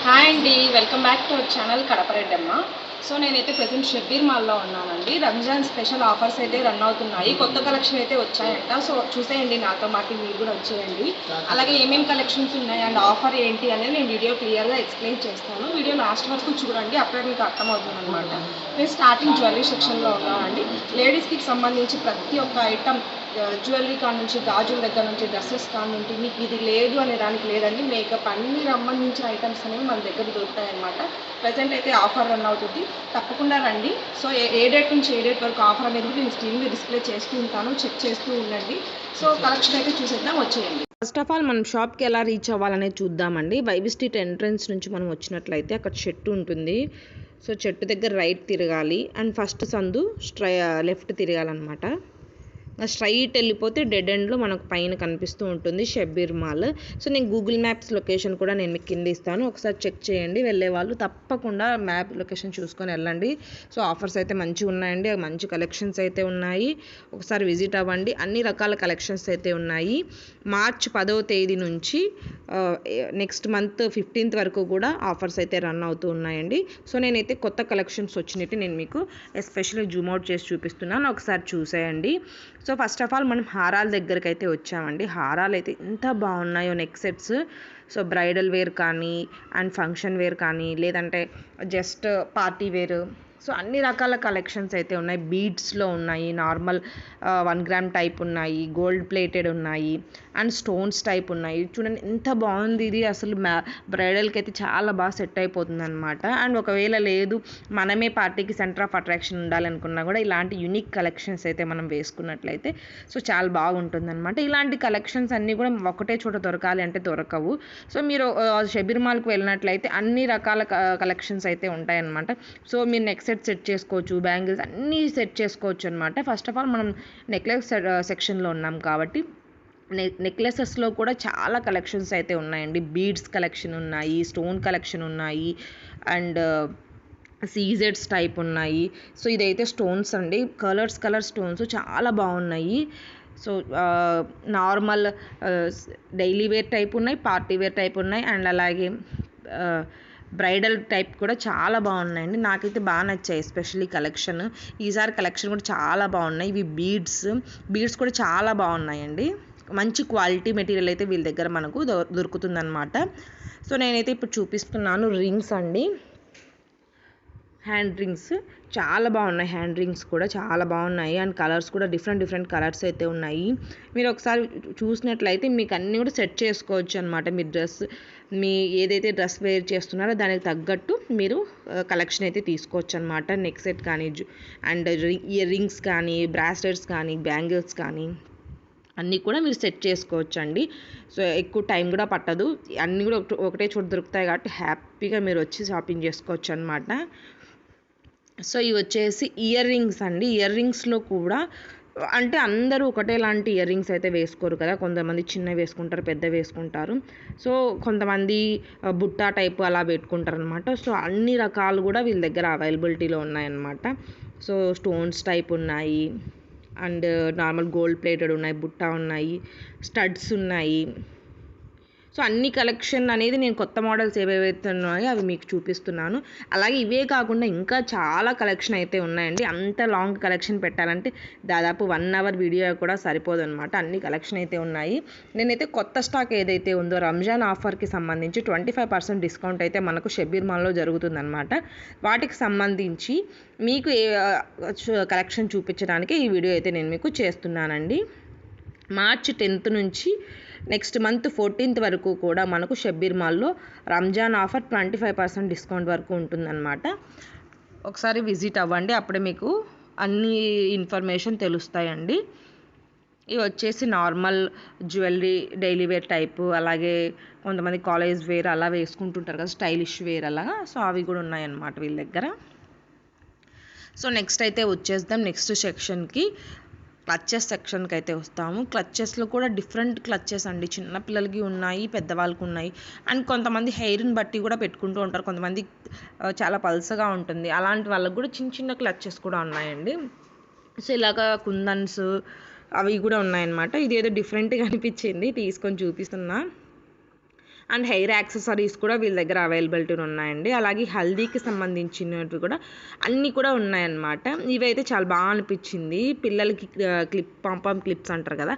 Hi అండి, welcome back to our channel Kadapareddamma. So నేనైతే present Shabbir మాల్లో ఉన్నానండి. రంజాన్ స్పెషల్ ఆఫర్స్ అయితే రన్ అవుతున్నాయి. కొత్త కలెక్షన్ అయితే వచ్చాయంట. సో చూసేయండి, నాతో పాటు మీరు కూడా వచ్చేయండి. అలాగే ఏమేమి కలెక్షన్స్ ఉన్నాయి అండ్ ఆఫర్ ఏంటి అనేది నేను వీడియో క్లియర్గా ఎక్స్ప్లెయిన్ చేస్తాను. వీడియో లాస్ట్ వరకు చూడండి, అప్పుడే మీకు అర్థమవుతుంది అనమాట. నేను స్టార్టింగ్ జ్యువెలరీ సెక్షన్లో ఉన్నానండి. లేడీస్కి సంబంధించి ప్రతి ఒక్క ఐటమ్, జ్యువెలరీ కాడ నుంచి, గాజుల దగ్గర నుంచి, డ్రెస్సెస్ కాడ నుంచి, మీకు ఇది లేదు అనే దానికి లేదండి. మేకప్ అన్ని సంబంధించిన ఐటమ్స్ అనేవి మన దగ్గర దొరుకుతాయి అన్నమాట. ప్రజెంట్ అయితే ఆఫర్ రన్ అవుతుంది, తప్పకుండా రండి. సో ఏ డేట్ నుంచి ఏ డేట్ వరకు ఆఫర్ అనేది నేను స్క్రీన్ మీద డిస్ప్లే చేస్తూ ఉంటాను, చెక్ చేస్తూ ఉండండి. సో కలెక్షన్ అయితే చూసేద్దాం, వచ్చేయండి. ఫస్ట్ ఆఫ్ ఆల్ మనం షాప్కి ఎలా రీచ్ అవ్వాలనేది చూద్దామండి. వైబీ స్ట్రీట్ ఎంట్రన్స్ నుంచి మనం వచ్చినట్లయితే అక్కడ చెట్టు ఉంటుంది. సో చెట్టు దగ్గర రైట్ తిరగాలి అండ్ ఫస్ట్ సందు లెఫ్ట్ తిరగాలన్నమాట. స్ట్రైట్ వెళ్ళిపోతే డెడ్ ఎండ్లో మనకు పైన కనిపిస్తూ ఉంటుంది షబ్బీర్ మాల్. సో నేను గూగుల్ మ్యాప్స్ లొకేషన్ కూడా నేను మీకు కింద ఇస్తాను, ఒకసారి చెక్ చేయండి. వెళ్ళే వాళ్ళు తప్పకుండా మ్యాప్ లొకేషన్ చూసుకొని వెళ్ళండి. సో ఆఫర్స్ అయితే మంచిగా ఉన్నాయండి, మంచి కలెక్షన్స్ అయితే ఉన్నాయి. ఒకసారి విజిట్ అవ్వండి, అన్ని రకాల కలెక్షన్స్ అయితే ఉన్నాయి. మార్చ్ 10వ తేదీ నుంచి నెక్స్ట్ మంత్ 15th వరకు కూడా ఆఫర్స్ అయితే రన్ అవుతూ ఉన్నాయండి. సో నేనైతే కొత్త కలెక్షన్స్ వచ్చినట్టు నేను మీకు ఎస్పెషల్లీ జూమ్ అవుట్ చేసి చూపిస్తున్నాను, ఒకసారి చూసేయండి. సో ఫస్ట్ ఆఫ్ ఆల్ మనం హారాల దగ్గరికి అయితే వచ్చామండి. హారాలు అయితే ఎంత బాగున్నాయో, neck sets. So bridal wear కానీ అండ్ ఫంక్షన్ వేర్ కానీ, లేదంటే జస్ట్ పార్టీ వేర్, సో అన్ని రకాల కలెక్షన్స్ అయితే ఉన్నాయి. బీడ్స్లో ఉన్నాయి, నార్మల్ 1 గ్రామ్ టైప్ ఉన్నాయి, గోల్డ్ ప్లేటెడ్ ఉన్నాయి అండ్ స్టోన్స్ టైప్ ఉన్నాయి. చూడండి ఎంత బాగుంది ఇది, అసలు బ్రైడల్కి అయితే చాలా బాగా సెట్ అయిపోతుంది అనమాట. అండ్ ఒకవేళ లేదు మనమే పార్టీకి సెంటర్ ఆఫ్ అట్రాక్షన్ ఉండాలనుకున్నా కూడా ఇలాంటి యూనిక్ కలెక్షన్స్ అయితే మనం వేసుకున్నట్లయితే సో చాలా బాగుంటుంది అనమాట. ఇలాంటి కలెక్షన్స్ అన్నీ కూడా ఒకటే చోట దొరకాలి అంటే దొరకవు. సో మీరు షబ్బీర్ మాల్కి వెళ్ళినట్లయితే అన్ని రకాల కలెక్షన్స్ అయితే ఉంటాయన్నమాట. సో మీరు నెక్ సెట్ చేసుకోవచ్చు, బ్యాంగిల్స్ అన్నీ సెట్ చేసుకోవచ్చు అనమాట. ఫస్ట్ ఆఫ్ ఆల్ మనం నెక్లెస్ సెక్షన్లో ఉన్నాం కాబట్టి నెక్లెసెస్లో కూడా చాలా కలెక్షన్స్ అయితే ఉన్నాయండి. బీడ్స్ కలెక్షన్ ఉన్నాయి, స్టోన్ కలెక్షన్ ఉన్నాయి అండ్ సీజెడ్స్ టైప్ ఉన్నాయి. సో ఇదైతే స్టోన్స్ అండి, కలర్ స్టోన్స్ చాలా బాగున్నాయి. So normal daily wear type ఉన్నాయి, పార్టీ వేర్ టైప్ ఉన్నాయి అండ్ అలాగే బ్రైడల్ టైప్ కూడా చాలా బాగున్నాయండి. నాకైతే బాగా నచ్చాయి ఎస్పెషల్లీ కలెక్షన్. ఈసారి కలెక్షన్ కూడా చాలా బాగున్నాయి. ఇవి బీడ్స్ కూడా చాలా బాగున్నాయండి. మంచి క్వాలిటీ మెటీరియల్ అయితే వీళ్ళ దగ్గర మనకు దొరుకుతుందన్నమాట. సో నేనైతే ఇప్పుడు చూపిస్తున్నాను రింగ్స్ అండి, హ్యాండ్ రింగ్స్ చాలా బాగున్నాయి. హ్యాండ్ రింగ్స్ కూడా చాలా బాగున్నాయి అండ్ కలర్స్ కూడా డిఫరెంట్ కలర్స్ అయితే ఉన్నాయి. మీరు ఒకసారి చూసినట్లయితే మీకు అన్నీ కూడా సెట్ చేసుకోవచ్చు అనమాట. మీ ఏదైతే డ్రెస్ వేర్ చేస్తున్నారో దానికి తగ్గట్టు మీరు కలెక్షన్ అయితే తీసుకోవచ్చు అనమాట. నెక్ సెట్ కానీ అండ్ ఇయర్ రింగ్స్ కానీ, బ్రాస్లెట్స్ కానీ, బ్యాంగిల్స్ కానీ అన్నీ కూడా మీరు సెట్ చేసుకోవచ్చు అండి. సో ఎక్కువ టైం కూడా పట్టదు, అన్నీ కూడా ఒకటే చోట దొరుకుతాయి కాబట్టి హ్యాపీగా మీరు వచ్చి షాపింగ్ చేసుకోవచ్చు అనమాట. సో ఇవి వచ్చేసి ఇయర్ రింగ్స్ అండి. ఇయర్ రింగ్స్లో కూడా అంటే అందరూ ఒకటేలాంటి ఇయర్ రింగ్స్ అయితే వేసుకోరు కదా, కొంతమంది చిన్నవి వేసుకుంటారు, పెద్ద వేసుకుంటారు. సో కొంతమంది బుట్టా టైపు అలా పెట్టుకుంటారు అనమాట. సో అన్ని రకాలు కూడా వీళ్ళ దగ్గర అవైలబిలిటీలో ఉన్నాయన్నమాట. సో స్టోన్స్ టైప్ ఉన్నాయి అండ్ నార్మల్ గోల్డ్ ప్లేటెడ్ ఉన్నాయి, బుట్టా ఉన్నాయి, స్టడ్స్ ఉన్నాయి. సో అన్ని కలెక్షన్ అనేది నేను కొత్త మోడల్స్ ఏవేవైతే ఉన్నాయో అవి మీకు చూపిస్తున్నాను. అలాగే ఇవే కాకుండా ఇంకా చాలా కలెక్షన్ అయితే ఉన్నాయండి. అంత లాంగ్ కలెక్షన్ పెట్టాలంటే దాదాపు 1 అవర్ వీడియో కూడా సరిపోదు అనమాట. అన్ని కలెక్షన్ అయితే ఉన్నాయి. నేనైతే కొత్త స్టాక్ ఏదైతే ఉందో రంజాన్ ఆఫర్కి సంబంధించి 25% డిస్కౌంట్ అయితే మనకు షబ్బీర్ మాల్లో జరుగుతుందన్నమాట. వాటికి సంబంధించి మీకు కలెక్షన్ చూపించడానికి ఈ వీడియో అయితే నేను మీకు చేస్తున్నానండి. మార్చ్ 10th నుంచి నెక్స్ట్ మంత్ 14th వరకు కూడా మనకు షబ్బీర్ మాల్లో రంజాన్ ఆఫర్ 25% డిస్కౌంట్ వరకు ఉంటుందన్నమాట. ఒకసారి విజిట్ అవ్వండి, అప్పుడే మీకు అన్ని ఇన్ఫర్మేషన్ తెలుస్తాయండి. ఇవి వచ్చేసి normal jewellery daily wear type, అలాగే కొంతమంది కాలేజ్ వేర్ అలా వేసుకుంటుంటారు కదా, స్టైలిష్ వేర్ అలాగా. సో అవి కూడా ఉన్నాయన్నమాట వీళ్ళ దగ్గర. సో నెక్స్ట్ అయితే వచ్చేద్దాం నెక్స్ట్ సెక్షన్కి, క్లచెస్ సెక్షన్కి అయితే వస్తాము. క్లచెస్లో కూడా డిఫరెంట్ క్లచెస్ అండి, చిన్నపిల్లలకి ఉన్నాయి, పెద్దవాళ్ళకి ఉన్నాయి అండ్ కొంతమంది హెయిర్ని బట్టి కూడా పెట్టుకుంటూ ఉంటారు, కొంతమంది చాలా పల్సగా ఉంటుంది, అలాంటి వాళ్ళకి కూడా చిన్న క్లచెస్ కూడా ఉన్నాయండి. సో ఇలాగా కుందన్స్ అవి కూడా ఉన్నాయన్నమాట. ఇది ఏదో డిఫరెంట్గా అనిపించింది, తీసుకొని చూపిస్తున్నా. అండ్ హెయిర్ యాక్సెసరీస్ కూడా వీళ్ళ దగ్గర అవైలబిలిటీ ఉన్నాయండి. అలాగే హల్దీకి సంబంధించినవి కూడా అన్నీ కూడా ఉన్నాయన్నమాట. ఇవైతే చాలా బాగా అనిపించింది. పిల్లలకి పాంపామ్ క్లిప్స్ అంటారు కదా,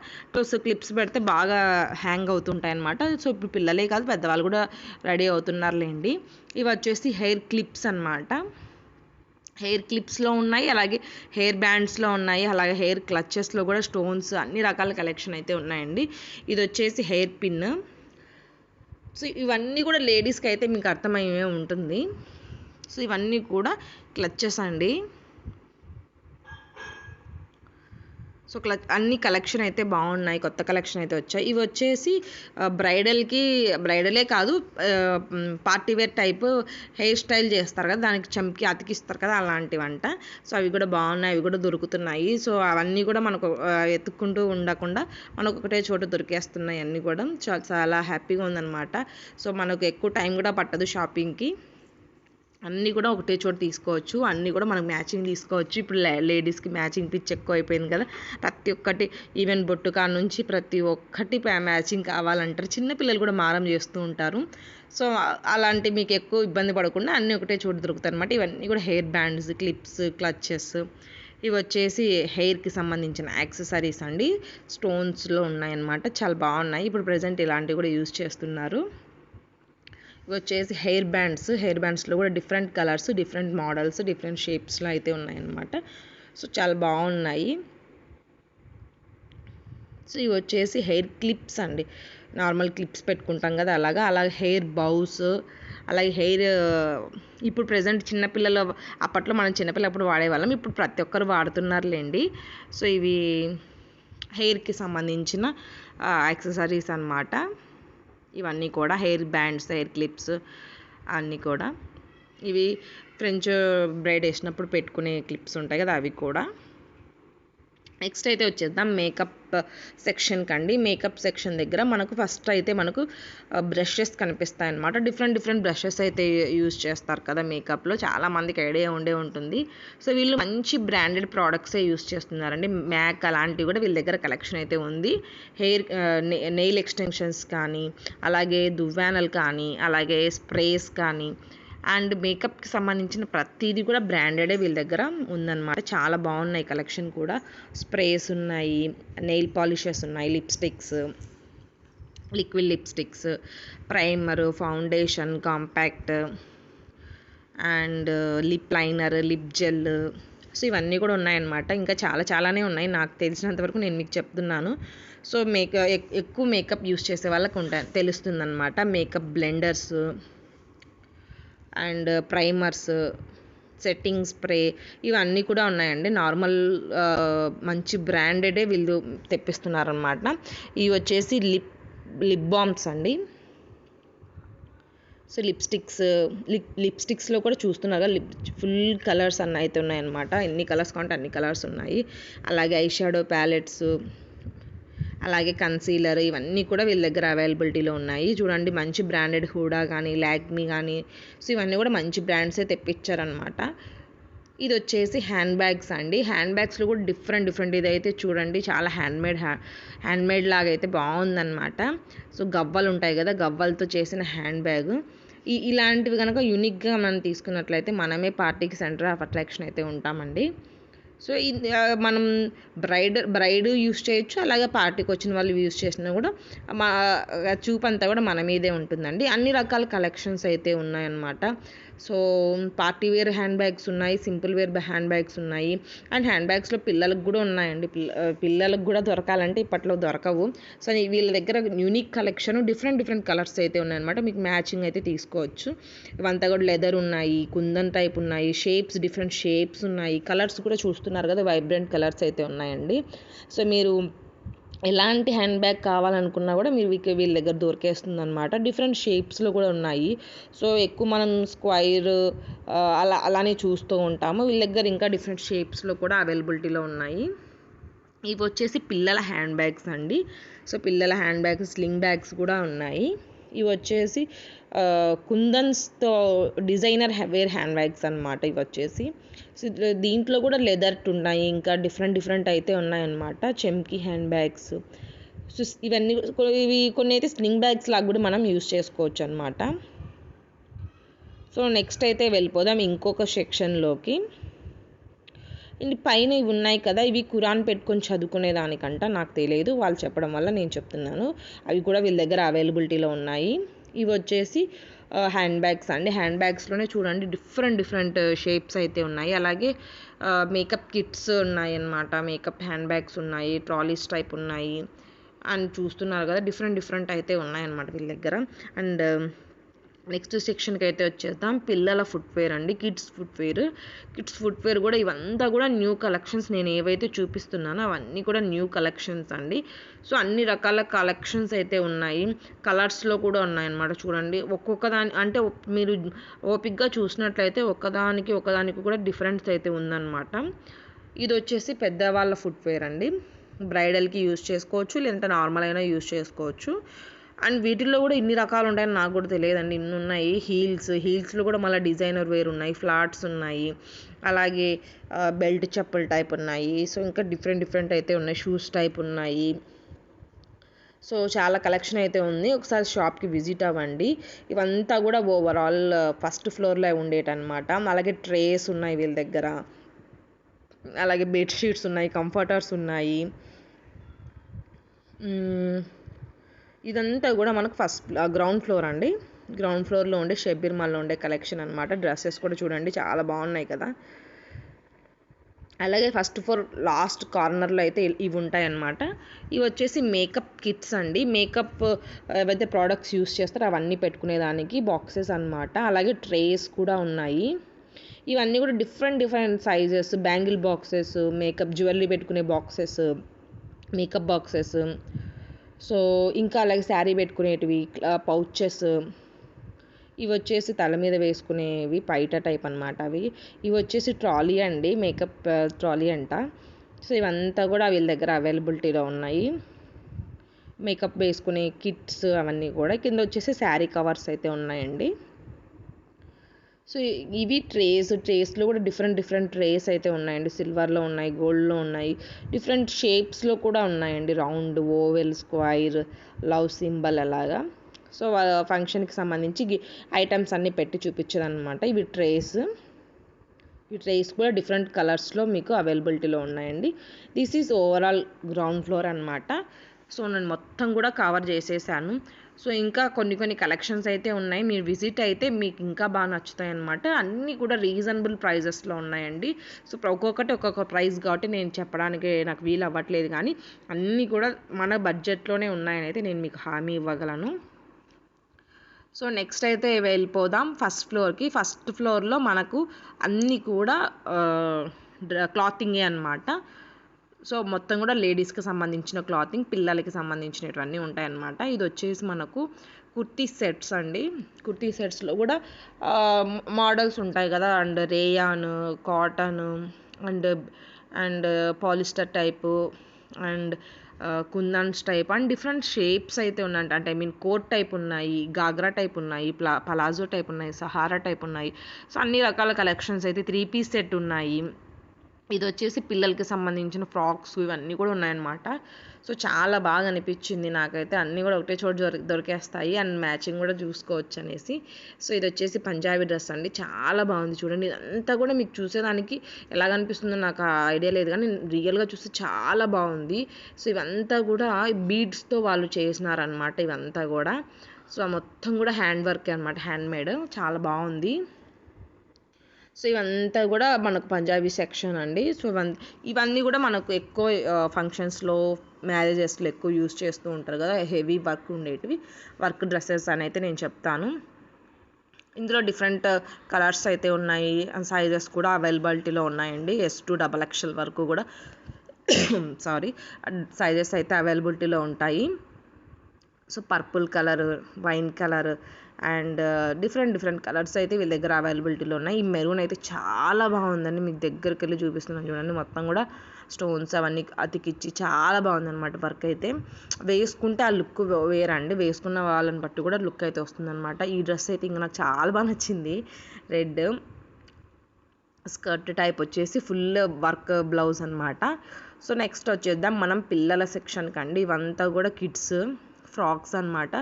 సో క్లిప్స్ పెడితే బాగా హ్యాంగ్ అవుతుంటాయి అన్నమాట. సో ఇప్పుడు పిల్లలే కాదు పెద్దవాళ్ళు కూడా రెడీ అవుతున్నారులేండి. ఇవి వచ్చేసి హెయిర్ క్లిప్స్ అన్నమాట. హెయిర్ క్లిప్స్లో ఉన్నాయి, అలాగే హెయిర్ బ్యాండ్స్లో ఉన్నాయి, అలాగే హెయిర్ క్లచెస్లో కూడా స్టోన్స్ అన్ని రకాల కలెక్షన్ అయితే ఉన్నాయండి. ఇది వచ్చేసి హెయిర్ పిన్. సో ఇవన్నీ కూడా లేడీస్కి అయితే మీకు అర్థమయ్యే ఉంటుంది. సో ఇవన్నీ కూడా క్లచెస్ అండి. సో అన్ని కలెక్షన్ అయితే బాగున్నాయి, కొత్త కలెక్షన్ అయితే వచ్చాయి. ఇవి వచ్చేసి బ్రైడలే కాదు, party wear type hair style చేస్తారు కదా, దానికి చంకి అతికిస్తారు కదా, అలాంటివంట. సో అవి కూడా బాగున్నాయి, అవి కూడా దొరుకుతున్నాయి. సో అవన్నీ కూడా మనకు ఎత్తుక్కుంటూ ఉండకుండా మనకు ఒకటే చోట దొరికేస్తున్నాయి అన్నీ కూడా. చాలా హ్యాపీగా ఉందన్నమాట. సో మనకు ఎక్కువ టైం కూడా పట్టదు షాపింగ్కి. అన్నీ కూడా ఒకటే చోట తీసుకోవచ్చు, అన్నీ కూడా మనకు మ్యాచింగ్ తీసుకోవచ్చు. ఇప్పుడు లేడీస్కి మ్యాచింగ్ పిచ్ ఎక్కువ అయిపోయింది కదా, ప్రతి ఒక్కటి ఈవెన్ బొట్టు కాడ నుంచి ప్రతి ఒక్కటి మ్యాచింగ్ కావాలంటారు. చిన్నపిల్లలు కూడా మారం చేస్తూ ఉంటారు. సో అలాంటి మీకు ఎక్కువ ఇబ్బంది పడకుండా అన్నీ ఒకటే చోట దొరుకుతాయి అన్నమాట. ఇవన్నీ కూడా హెయిర్ బ్యాండ్స్, క్లిప్స్, క్లచెస్, ఇవి వచ్చేసి హెయిర్కి సంబంధించిన యాక్సెసరీస్ అండి. స్టోన్స్లో ఉన్నాయన్నమాట, చాలా బాగున్నాయి. ఇప్పుడు ప్రజెంట్ ఇలాంటివి కూడా యూజ్ చేస్తున్నారు. ఇవి వచ్చేసి హెయిర్ బ్యాండ్స్లో కూడా different colours, different models, different షేప్స్లో అయితే ఉన్నాయన్నమాట. సో చాలా బాగున్నాయి. సో ఇవి వచ్చేసి హెయిర్ క్లిప్స్ అండి. నార్మల్ క్లిప్స్ పెట్టుకుంటాం కదా, అలాగే హెయిర్ బౌస్, అలాగే హెయిర్ ఇప్పుడు ప్రజెంట్ చిన్నపిల్లలు, అప్పట్లో మనం చిన్నపిల్లప్పుడు వాడేవాళ్ళం, ఇప్పుడు ప్రతి ఒక్కరు వాడుతున్నారులేండి. సో ఇవి హెయిర్కి సంబంధించిన యాక్సెసరీస్ అన్నమాట. ఇవన్నీ కూడా హెయిర్ బ్యాండ్స్, హెయిర్ క్లిప్స్ అన్నీ కూడా. ఇవి ఫ్రెంచ్ బ్రైడ్ వేసినప్పుడు పెట్టుకునే క్లిప్స్ ఉంటాయి కదా, అవి కూడా. నెక్స్ట్ అయితే వచ్చేద్దాం మేకప్ సెక్షన్కి అండి. మేకప్ సెక్షన్ దగ్గర మనకు ఫస్ట్ అయితే మనకు బ్రషెస్ కనిపిస్తాయి అన్నమాట. డిఫరెంట్ బ్రషెస్ అయితే యూజ్ చేస్తారు కదా మేకప్లో, చాలామందికి ఐడియా ఉండే ఉంటుంది. సో వీళ్ళు మంచి బ్రాండెడ్ ప్రోడక్ట్సే యూజ్ చేస్తున్నారండి. మ్యాక్ అలాంటివి కూడా వీళ్ళ దగ్గర కలెక్షన్ అయితే ఉంది. హెయిర్ నెయిల్ ఎక్స్టెన్షన్స్ కానీ, అలాగే దువ్వానలు కానీ, అలాగే స్ప్రేస్ కానీ, అండ్ మేకప్కి సంబంధించిన ప్రతిదీ కూడా బ్రాండెడే వీళ్ళ దగ్గర ఉందన్నమాట. చాలా బాగున్నాయి కలెక్షన్ కూడా. స్ప్రేస్ ఉన్నాయి, నెయిల్ పాలిషెస్ ఉన్నాయి, lipsticks, liquid lipsticks, primer, foundation, compact, and lip liner, lip gel. So ఇవన్నీ కూడా ఉన్నాయన్నమాట. ఇంకా చాలానే ఉన్నాయి, నాకు తెలిసినంతవరకు నేను మీకు చెప్తున్నాను. సో ఎక్కువ మేకప్ యూస్ చేసే వాళ్ళకు తెలుస్తుందన్నమాట. Makeup blenders and primers, setting spray, ఇవన్నీ కూడా ఉన్నాయండి. నార్మల్ మంచి బ్రాండెడే వీళ్ళు తెప్పిస్తున్నారనమాట. ఇవి వచ్చేసి లిప్ బామ్స్ అండి. సో లిప్స్టిక్స్లో కూడా చూస్తున్నారు కదా, ఫుల్ కలర్స్ అన్నీ అయితే ఉన్నాయన్నమాట. ఎన్ని కలర్స్ కావాలంటే అన్ని కలర్స్ ఉన్నాయి. అలాగే ఐ షాడో ప్యాలెట్స్, అలాగే కన్సీలర్, ఇవన్నీ కూడా వీళ్ళ దగ్గర అవైలబిలిటీలో ఉన్నాయి. చూడండి మంచి బ్రాండెడ్ హూడా కానీ, లాక్మీ కానీ, సో ఇవన్నీ కూడా మంచి బ్రాండ్సే తెప్పించారనమాట. ఇది వచ్చేసి హ్యాండ్ బ్యాగ్స్ అండి. హ్యాండ్ బ్యాగ్స్లో కూడా డిఫరెంట్ ఇదైతే చూడండి చాలా హ్యాండ్మేడ్ లాగా అయితే బాగుందన్నమాట. సో గవ్వలు ఉంటాయి కదా, గవ్వలతో చేసిన హ్యాండ్ బ్యాగ్. ఇలాంటివి కనుక యూనిక్గా మనం తీసుకున్నట్లయితే మనమే పార్టీకి సెంటర్ ఆఫ్ అట్రాక్షన్ అయితే ఉంటామండి. సో మనం బ్రైడ్ యూస్ చేయొచ్చు, అలాగే పార్టీకి వచ్చిన వాళ్ళు యూస్ చేసినా కూడా మా చూపంతా కూడా మన మీదే ఉంటుందండి. అన్ని రకాల కలెక్షన్స్ అయితే ఉన్నాయన్నమాట. So party wear hand bags ఉన్నాయి, సింపుల్ వేర్ హ్యాండ్ బ్యాగ్స్ ఉన్నాయి, అండ్ హ్యాండ్ బ్యాగ్స్లో పిల్లలకు కూడా ఉన్నాయండి. పిల్లలకు కూడా దొరకాలంటే ఇప్పట్లో దొరకవు. సో వీళ్ళ దగ్గర యూనిక్ కలెక్షన్, డిఫరెంట్ కలర్స్ అయితే ఉన్నాయన్నమాట. మీకు మ్యాచింగ్ అయితే తీసుకోవచ్చు. ఇవంతా కూడా లెదర్ ఉన్నాయి, కుందన్ టైప్ ఉన్నాయి, డిఫరెంట్ షేప్స్ ఉన్నాయి, కలర్స్ కూడా చూస్తున్నారు కదా, వైబ్రెంట్ కలర్స్ అయితే ఉన్నాయండి. సో మీరు ఎలాంటి హ్యాండ్ బ్యాగ్ కావాలనుకున్నా కూడా మీరు వీళ్ళ దగ్గర దొరికేస్తుంది అనమాట. డిఫరెంట్ షేప్స్లో కూడా ఉన్నాయి. సో ఎక్కువ మనం స్క్వైర్ అలానే చూస్తూ ఉంటాము. వీళ్ళ దగ్గర ఇంకా డిఫరెంట్ షేప్స్లో కూడా అవైలబిలిటీలో ఉన్నాయి. ఇవి వచ్చేసి పిల్లల హ్యాండ్ బ్యాగ్స్ అండి. సో పిల్లల హ్యాండ్ బ్యాగ్స్, స్లింగ్ బ్యాగ్స్ కూడా ఉన్నాయి. ఇవి వచ్చేసి కుందన్స్తో డిజైనర్ వేర్ హ్యాండ్ బ్యాగ్స్ అనమాట. ఇవి వచ్చేసి దీంట్లో కూడా లెదర్ ఉన్నాయి, ఇంకా డిఫరెంట్ అయితే ఉన్నాయన్నమాట. చెమ్కీ హ్యాండ్ బ్యాగ్స్, సో ఇవన్నీ ఇవి కొన్ని అయితే స్లింగ్ బ్యాగ్స్ లాగా కూడా మనం యూస్ చేసుకోవచ్చు అనమాట. సో నెక్స్ట్ అయితే వెళ్ళిపోదాం ఇంకొక సెక్షన్లోకి. పైన ఇవి ఉన్నాయి కదా, ఇవి ఖురాన్ పెట్టుకొని చదువుకునే దానికంట, నాకు తెలియదు, వాళ్ళు చెప్పడం వల్ల నేను చెప్తున్నాను. అవి కూడా వీళ్ళ దగ్గర అవైలబిలిటీలో ఉన్నాయి. ఇవి వచ్చేసి హ్యాండ్ బ్యాగ్స్ అండి. హ్యాండ్ బ్యాగ్స్లోనే చూడండి డిఫరెంట్ షేప్స్ అయితే ఉన్నాయి. అలాగే మేకప్ కిట్స్ ఉన్నాయి అన్నమాట. మేకప్ హ్యాండ్ బ్యాగ్స్ ఉన్నాయి, ట్రాలీస్ టైప్ ఉన్నాయి అని చూస్తున్నారు కదా, డిఫరెంట్ అయితే ఉన్నాయన్నమాట వీళ్ళ దగ్గర. అండ్ నెక్స్ట్ సెక్షన్కి అయితే వచ్చేద్దాం. పిల్లల ఫుట్వేర్ అండి, కిడ్స్ ఫుట్వేర్ కూడా ఇవంతా కూడా న్యూ కలెక్షన్స్. నేను ఏవైతే చూపిస్తున్నానో అవన్నీ కూడా న్యూ కలెక్షన్స్ అండి. సో అన్ని రకాల కలెక్షన్స్ అయితే ఉన్నాయి, కలర్స్లో కూడా ఉన్నాయన్నమాట. చూడండి ఒక్కొక్క దాని అంటే మీరు ఓపిక్గా చూసినట్లయితే ఒకదానికి కూడా డిఫరెన్స్ అయితే ఉందన్నమాట. ఇది వచ్చేసి పెద్దవాళ్ళ ఫుట్వేర్ అండి, బ్రైడల్కి యూజ్ చేసుకోవచ్చు, లేదంటే నార్మల్ అయినా యూజ్ చేసుకోవచ్చు. అండ్ వీటిల్లో కూడా ఇన్ని రకాలు ఉంటాయని నాకు కూడా తెలియదండి, ఇన్ని ఉన్నాయి. హీల్స్లో కూడా మళ్ళీ డిజైనర్ వేర్ ఉన్నాయి, ఫ్లాట్స్ ఉన్నాయి, అలాగే బెల్ట్ చెప్పుల టైప్ ఉన్నాయి. సో ఇంకా డిఫరెంట్ అయితే ఉన్నాయి, షూస్ టైప్ ఉన్నాయి. సో చాలా కలెక్షన్ అయితే ఉంది, ఒకసారి షాప్కి విజిట్ అవ్వండి. ఇవంతా కూడా ఓవరాల్ ఫస్ట్ ఫ్లోర్లో ఉండేటన్నమాట. అలాగే ట్రేస్ ఉన్నాయి వీళ్ళ దగ్గర, అలాగే బెడ్షీట్స్ ఉన్నాయి, కంఫర్టర్స్ ఉన్నాయి. ఇదంతా కూడా మనకు గ్రౌండ్ ఫ్లోర్ అండి. గ్రౌండ్ ఫ్లోర్లో ఉండే షబ్బీర్ మాల్లో ఉండే కలెక్షన్ అనమాట. డ్రెస్సెస్ కూడా చూడండి చాలా బాగున్నాయి కదా. అలాగే ఫస్ట్ ఫ్లోర్ లాస్ట్ కార్నర్లో అయితే ఇవి ఉంటాయన్నమాట. ఇవి వచ్చేసి మేకప్ కిట్స్ అండి. మేకప్ ఏవైతే ప్రోడక్ట్స్ యూస్ చేస్తారో అవన్నీ పెట్టుకునేదానికి బాక్సెస్ అనమాట. అలాగే ట్రేస్ కూడా ఉన్నాయి. ఇవన్నీ కూడా different sizes, bangle boxes, makeup jewellery పెట్టుకునే బాక్సెస్, మేకప్ బాక్సెస్. సో ఇంకా అలాగే శారీ పెట్టుకునేటివి, పౌచెస్. ఇవి వచ్చేసి తల మీద వేసుకునేవి, పైట టైప్ అనమాట అవి. ఇవి వచ్చేసి ట్రాలీ అండి, మేకప్ ట్రాలీ అంట. సో ఇవంతా కూడా వీళ్ళ దగ్గర అవైలబిలిటీలో ఉన్నాయి, మేకప్ వేసుకునే కిట్స్ అవన్నీ కూడా. కింద వచ్చేసి శారీ కవర్స్ అయితే ఉన్నాయండి. సో ఇవి ట్రేస్లో కూడా డిఫరెంట్ ట్రేస్ అయితే ఉన్నాయండి. సిల్వర్లో ఉన్నాయి, గోల్డ్లో ఉన్నాయి, డిఫరెంట్ షేప్స్లో కూడా ఉన్నాయండి. Round, oval, square, love symbol అలాగా. సో ఫంక్షన్కి సంబంధించి ఐటమ్స్ అన్నీ పెట్టి చూపించదన్నమాట. ఈ ట్రేస్ కూడా డిఫరెంట్ కలర్స్లో మీకు అవైలబిలిటీలో ఉన్నాయండి. This is overall ground floor అనమాట. సో నేను మొత్తం కూడా కవర్ చేసేసాను. సో ఇంకా కొన్ని కలెక్షన్స్ అయితే ఉన్నాయి, మీరు విజిట్ అయితే మీకు ఇంకా బాగా నచ్చుతాయి అన్నమాట. అన్నీ కూడా రీజనబుల్ ప్రైజెస్లో ఉన్నాయండి. సో ఒక్కొక్క ప్రైస్ కాబట్టి నేను చెప్పడానికి నాకు వీలు అవ్వట్లేదు, కానీ అన్నీ కూడా మన బడ్జెట్లోనే ఉన్నాయని అయితే నేను మీకు హామీ ఇవ్వగలను. సో నెక్స్ట్ అయితే వెళ్ళిపోదాం ఫస్ట్ ఫ్లోర్లో మనకు అన్నీ కూడా క్లాతింగే అనమాట. సో మొత్తం కూడా లేడీస్కి సంబంధించిన క్లాతింగ్, పిల్లలకి సంబంధించినవన్నీ ఉంటాయన్నమాట. ఇది వచ్చేసి మనకు కుర్తీ సెట్స్ అండి. కుర్తీ సెట్స్లో కూడా మోడల్స్ ఉంటాయి కదా, and rayon, cotton, and polyester type, and kundans type, and different shapes అయితే ఉన్నాయి. అంటే కోట్ టైప్ ఉన్నాయి, గాగ్రా టైప్ ఉన్నాయి, పలాజో టైప్ ఉన్నాయి, సహారా టైప్ ఉన్నాయి. సో అన్ని రకాల కలెక్షన్స్ అయితే 3 పీస్ సెట్ ఉన్నాయి. ఇది వచ్చేసి పిల్లలకి సంబంధించిన ఫ్రాక్స్ ఇవన్నీ కూడా ఉన్నాయన్నమాట. సో చాలా బాగా అనిపించింది నాకైతే, అన్నీ కూడా ఒకటే చోట దొరికేస్తాయి అండ్ మ్యాచింగ్ కూడా చూసుకోవచ్చు అనేసి. సో ఇది వచ్చేసి పంజాబీ డ్రెస్ అండి, చాలా బాగుంది చూడండి. ఇదంతా కూడా మీకు చూసేదానికి ఎలాగ అనిపిస్తుందో నాకు ఐడియా లేదు, కానీ రియల్గా చూస్తే చాలా బాగుంది. సో ఇవంతా కూడా బీడ్స్తో వాళ్ళు చేసినారనమాట ఇవంతా కూడా. సో మొత్తం కూడా హ్యాండ్ వర్క్ అనమాట, హ్యాండ్ మేడ్, చాలా బాగుంది. సో ఇవంతా కూడా మనకు పంజాబీ సెక్షన్ అండి. సో ఇవన్నీ కూడా మనకు ఎక్కువ ఫంక్షన్స్లో, మ్యారేజెస్లో ఎక్కువ యూస్ చేస్తూ ఉంటారు కదా, హెవీ వర్క్ ఉండేటివి, వర్క్ డ్రెస్సెస్ అని అయితే నేను చెప్తాను. ఇందులో డిఫరెంట్ కలర్స్ అయితే ఉన్నాయి, సైజెస్ కూడా అవైలబిలిటీలో ఉన్నాయండి. S2 XXL వరకు కూడా సైజెస్ అయితే అవైలబిలిటీలో ఉంటాయి. So purple colour, wine colour, and different colours అయితే వీళ్ళ దగ్గర అవైలబిలిటీలో ఉన్నాయి. ఈ మెరూన్ అయితే చాలా బాగుందండి, మీకు దగ్గరికి వెళ్ళి చూపిస్తున్నాను చూడండి. మొత్తం కూడా స్టోన్స్ అవన్నీ అతికిచ్చి చాలా బాగుందన్నమాట వర్క్ అయితే. వేసుకుంటే ఆ లుక్ వేరండి, వేసుకున్న వాళ్ళని బట్టి కూడా లుక్ అయితే వస్తుందన్నమాట. ఈ డ్రెస్ అయితే ఇంకా నాకు చాలా బాగా నచ్చింది. రెడ్ స్కర్ట్ టైప్ వచ్చేసి ఫుల్ వర్క్ బ్లౌజ్ అనమాట. సో నెక్స్ట్ వచ్చేద్దాం మనం పిల్లల సెక్షన్కి అండి. ఇవంతా కూడా కిడ్స్ ఫ్రాక్స్ అనమాట.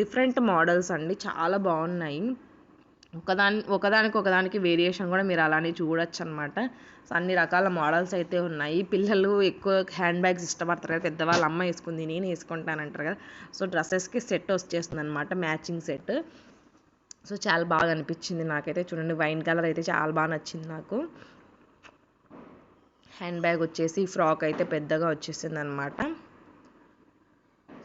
డిఫరెంట్ మోడల్స్ అండి, చాలా బాగున్నాయి. ఒకదానికి వేరియేషన్ కూడా మీరు అలానే చూడొచ్చు అనమాట. సో అన్ని రకాల మోడల్స్ అయితే ఉన్నాయి. పిల్లలు ఎక్కువ హ్యాండ్ బ్యాగ్స్ ఇష్టపడతారు కదా, పెద్దవాళ్ళ అమ్మ వేసుకుంది నేను వేసుకుంటానంటారు కదా. సో డ్రెస్సెస్కి సెట్ వచ్చేస్తుంది అనమాట, మ్యాచింగ్ సెట్. సో చాలా బాగా అనిపించింది నాకైతే. చూడండి వైన్ కలర్ అయితే చాలా బాగా నచ్చింది నాకు. హ్యాండ్ బ్యాగ్ వచ్చేసి ఫ్రాక్ అయితే పెద్దగా వచ్చేసింది అనమాట.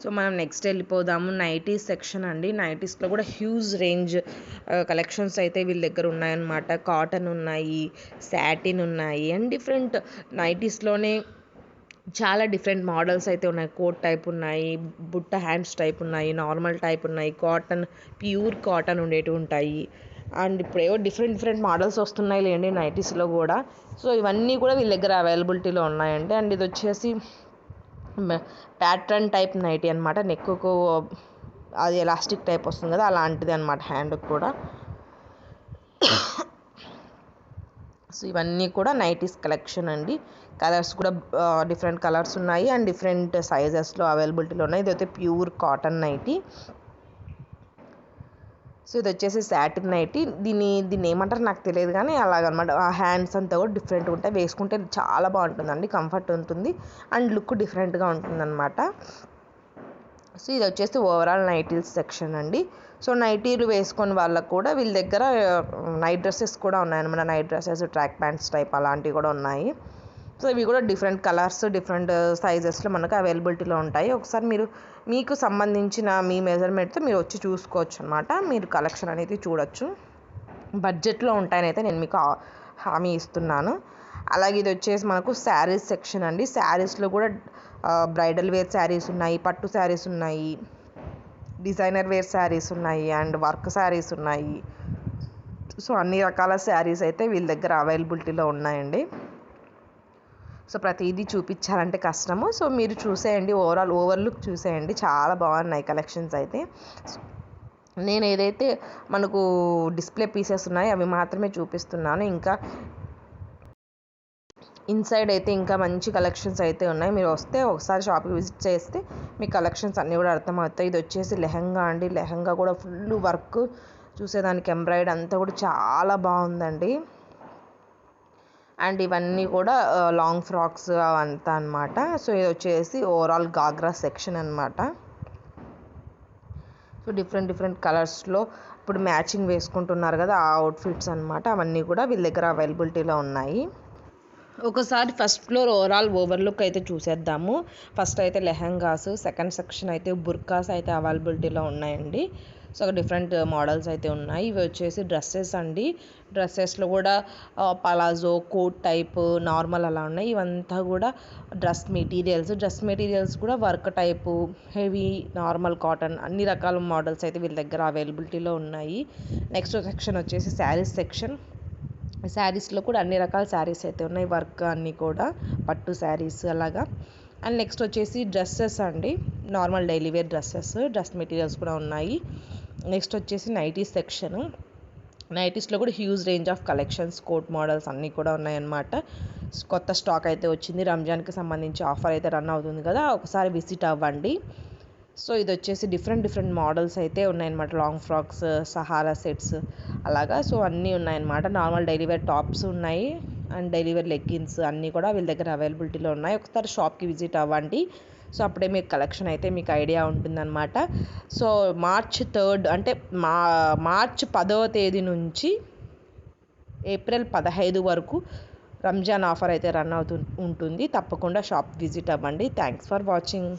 సో మనం నెక్స్ట్ వెళ్ళిపోదాము నైటీస్ సెక్షన్ అండి. నైటీస్లో కూడా హ్యూజ్ రేంజ్ కలెక్షన్స్ అయితే వీళ్ళ దగ్గర ఉన్నాయన్నమాట. కాటన్ ఉన్నాయి, సాటిన్ ఉన్నాయి, అండ్ డిఫరెంట్ నైటీస్లోనే చాలా డిఫరెంట్ మోడల్స్ అయితే ఉన్నాయి. కోట్ టైప్ ఉన్నాయి, బుట్ట హ్యాండ్స్ టైప్ ఉన్నాయి, నార్మల్ టైప్ ఉన్నాయి, కాటన్ ప్యూర్ కాటన్ ఉండేటివి ఉంటాయి. అండ్ ఇప్పుడు ఏవో డిఫరెంట్ మోడల్స్ వస్తున్నాయి లేండి నైటీస్లో కూడా. సో ఇవన్నీ కూడా వీళ్ళ దగ్గర అవైలబిలిటీలో ఉన్నాయండి. అండ్ ఇది వచ్చేసి ప్యాటర్న్ టైప్ నైటీ అనమాట. నెక్కు అది ఎలాస్టిక్ టైప్ వస్తుంది కదా, అలాంటిది అనమాట హ్యాండ్కి కూడా. సో ఇవన్నీ కూడా నైటీస్ కలెక్షన్ అండి. కలర్స్ కూడా డిఫరెంట్ కలర్స్ ఉన్నాయి అండ్ డిఫరెంట్ సైజెస్లో అవైలబిలిటీలో ఉన్నాయి. ఇదైతే ప్యూర్ కాటన్ నైటీ. సో ఇది వచ్చేసి సాటిన్ నైటీ. దీన్ని ఏమంటారు నాకు తెలియదు కానీ అలాగనమాట. ఆ హ్యాండ్స్ అంతా కూడా డిఫరెంట్గా ఉంటాయి, వేసుకుంటే చాలా బాగుంటుందండి, కంఫర్ట్ ఉంటుంది అండ్ లుక్ డిఫరెంట్గా ఉంటుందన్నమాట. సో ఇది వచ్చేసి ఓవరాల్ నైటీస్ సెక్షన్ అండి. సో నైటీలు వేసుకొని వాళ్ళకు కూడా వీళ్ళ దగ్గర నైట్ డ్రెస్సెస్ కూడా ఉన్నాయన్నమాట. Night dresses, track pants type అలాంటివి కూడా ఉన్నాయి. సో ఇవి కూడా డిఫరెంట్ కలర్స్, డిఫరెంట్ సైజెస్లో మనకు అవైలబిలిటీలో ఉంటాయి. ఒకసారి మీకు సంబంధించిన మీ మెజర్మెంట్తో మీరు వచ్చి చూసుకోవచ్చు అనమాట. మీరు కలెక్షన్ అనేది చూడొచ్చు. బడ్జెట్లో ఉంటాయని అయితే నేను మీకు హామీ ఇస్తున్నాను. అలాగే ఇది వచ్చేసి మనకు శారీస్ సెక్షన్ అండి. శారీస్లో కూడా బ్రైడల్ వేర్ శారీస్ ఉన్నాయి, పట్టు శారీస్ ఉన్నాయి, డిజైనర్ వేర్ శారీస్ ఉన్నాయి అండ్ వర్క్ శారీస్ ఉన్నాయి. సో అన్ని రకాల శారీస్ అయితే వీళ్ళ దగ్గర అవైలబిలిటీలో ఉన్నాయండి. సో ప్రతిదీ చూపించాలంటే కష్టము. సో మీరు చూసేయండి, ఓవర్లుక్ చూసేయండి, చాలా బాగున్నాయి కలెక్షన్స్ అయితే. నేను ఏదైతే మనకు డిస్ప్లే పీసెస్ ఉన్నాయో అవి మాత్రమే చూపిస్తున్నాను. ఇంకా ఇన్సైడ్ అయితే ఇంకా మంచి కలెక్షన్స్ అయితే ఉన్నాయి. మీరు వస్తే ఒకసారి షాప్కి విజిట్ చేస్తే మీ కలెక్షన్స్ అన్నీ కూడా అర్థమవుతాయి. ఇది వచ్చేసి లెహంగా అండి. లెహంగా కూడా ఫుల్ వర్క్, చూసేదానికి ఎంబ్రాయిడరీ అంతా కూడా చాలా బాగుందండి. అండ్ ఇవన్నీ కూడా లాంగ్ ఫ్రాక్స్ అవంతా అనమాట. సో ఇది వచ్చేసి ఓవరాల్ గాగ్రా సెక్షన్ అనమాట. సో డిఫరెంట్ కలర్స్లో ఇప్పుడు మ్యాచింగ్ వేసుకుంటున్నారు కదా, ఆ అవుట్ఫిట్స్ అనమాట. అవన్నీ కూడా వీళ్ళ దగ్గర అవైలబిలిటీలో ఉన్నాయి. ఒకసారి ఫస్ట్ ఫ్లోర్ ఓవర్లుక్ అయితే చూసేద్దాము. ఫస్ట్ అయితే లెహంగాస్, సెకండ్ సెక్షన్ అయితే బుర్కాస్ అయితే అవైలబిలిటీలో ఉన్నాయండి. సో డిఫరెంట్ మోడల్స్ అయితే ఉన్నాయి. ఇవి వచ్చేసి డ్రెస్సెస్ అండి. డ్రెస్సెస్లో కూడా పలాజో, కోట్ టైప్, నార్మల్ అలా ఉన్నాయి. ఇవంతా కూడా డ్రెస్ మెటీరియల్స్ కూడా work type, heavy, normal, cotton అన్ని రకాల మోడల్స్ అయితే వీళ్ళ దగ్గర అవైలబిలిటీలో ఉన్నాయి. నెక్స్ట్ సెక్షన్ వచ్చేసి శారీస్ సెక్షన్. శారీస్లో కూడా అన్ని రకాల శారీస్ అయితే ఉన్నాయి, వర్క్ అన్నీ కూడా, పట్టు శారీస్ అలాగా. అండ్ నెక్స్ట్ వచ్చేసి డ్రెస్సెస్ అండి, normal daily wear dresses, dress materials కూడా ఉన్నాయి. నెక్స్ట్ వచ్చేసి నైటీస్ సెక్షను. నైటీస్లో కూడా huge range of collections, coat models అన్నీ కూడా ఉన్నాయన్నమాట. కొత్త స్టాక్ అయితే వచ్చింది. రంజాన్కి సంబంధించి ఆఫర్ అయితే రన్ అవుతుంది కదా, ఒకసారి విజిట్ అవ్వండి. సో ఇది వచ్చేసి డిఫరెంట్ మోడల్స్ అయితే ఉన్నాయన్నమాట. లాంగ్ ఫ్రాక్స్, సహారా సెట్స్ అలాగా. సో అన్నీ ఉన్నాయన్నమాట. నార్మల్ డైలీ వేర్ టాప్స్ ఉన్నాయి అండ్ డైలీ వేర్ లెగ్గిన్స్ అన్నీ కూడా వీళ్ళ దగ్గర అవైలబిలిటీలో ఉన్నాయి. ఒకసారి షాప్కి విజిట్ అవ్వండి. సో అప్పుడే మీకు కలెక్షన్ అయితే మీకు ఐడియా ఉంటుందన్నమాట. సో March 3 అంటే మార్చ్ 10వ తేదీ నుంచి ఏప్రిల్ 15 వరకు రంజాన్ ఆఫర్ అయితే రన్ ఉంటుంది. తప్పకుండా షాప్ విజిట్ అవ్వండి. Thanks for watching.